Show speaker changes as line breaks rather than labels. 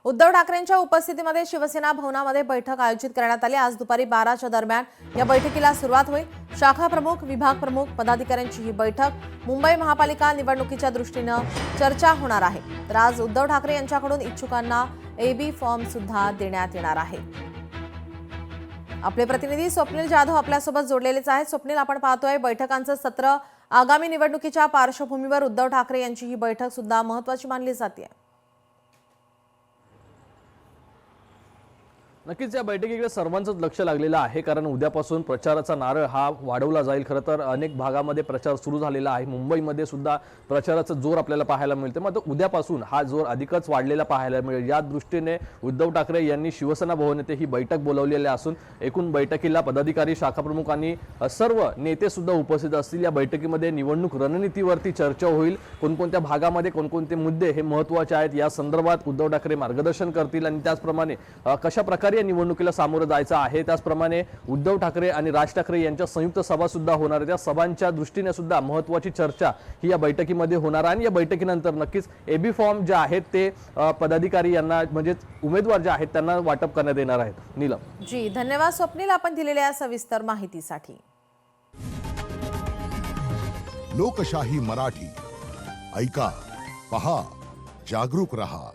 उद्धव ठाकरेंच्या उपस्थितीमध्ये शिवसेना भवनामध्ये बैठक आयोजित करण्यात आली। आज दुपारी 12च्या दरम्यान या बैठकीला सुरुवात होईल। शाखा प्रमुख, विभाग प्रमुख, पदाधिकाऱ्यांची ही बैठक मुंबई महापालिका निवडणुकीच्या दृष्टीने चर्चा होणार आहे। तर आज उद्धव ठाकरे यांच्याकडून इच्छुकांना एबी फॉर्म सुद्धा देण्यात येणार आहे। आपले प्रतिनिधी स्वप्नील जाधव आपल्यासोबत जोडलेलेच आहेत। स्वप्नील, आपण पाहतोय बैठकांचं सत्र आगामी निवडणुकीच्या पार्श्वभूमीवर उद्धव ठाकरे यांची ही बैठक सुद्धा महत्त्वाची मानली जाते।
नक्कीच या बैठकीकडे सर्वांचंच लक्ष लागलेलं आहे, कारण उद्यापासून प्रचाराचा नारळ हा वाढवला जाईल। खरं तर अनेक भागामध्ये प्रचार सुरू झालेला आहे। मुंबईमध्ये सुद्धा प्रचाराचा जोर आपल्याला पाहायला मिळते, मात्र उद्यापासून हा जोर अधिकच वाढलेला पाहायला मिळेल। या दृष्टीने उद्धव ठाकरे यांनी शिवसेना भवन येथे ही बैठक बोलावलेली असून एकूण बैठकीला पदाधिकारी, शाखा प्रमुख आणि सर्व नेते सुद्धा उपस्थित असतील। या बैठकीमध्ये निवडणूक रणनीतीवरती चर्चा होईल। कोणकोणत्या भागामध्ये कोणकोणते मुद्दे हे महत्त्वाचे आहेत या संदर्भात उद्धव ठाकरे मार्गदर्शन करतील आणि त्याचप्रमाणे कशा प्रकारे निवडणुकीला सामोरं जायचं आहे। त्याचप्रमाणे उद्धव ठाकरे आणि राज ठाकरे यांच्या संयुक्त सभा सुद्धा होणार आहे। त्या सभांच्या दृष्टीने सुद्धा महत्त्वाची चर्चा ही या बैठकीमध्ये होणार आहे आणि या बैठकीनंतर नक्कीच एबी फॉर्म जे आहेत ते पदाधिकारी यांना म्हणजे उमेदवार जे आहेत त्यांना वाटप करण्यात येणार आहेत। नीलम
जी, धन्यवाद स्वप्नील, आपण दिलेल्या सविस्तर माहितीसाठी।
लोकशाही मराठी ऐका, पहा, जागरूक रहा।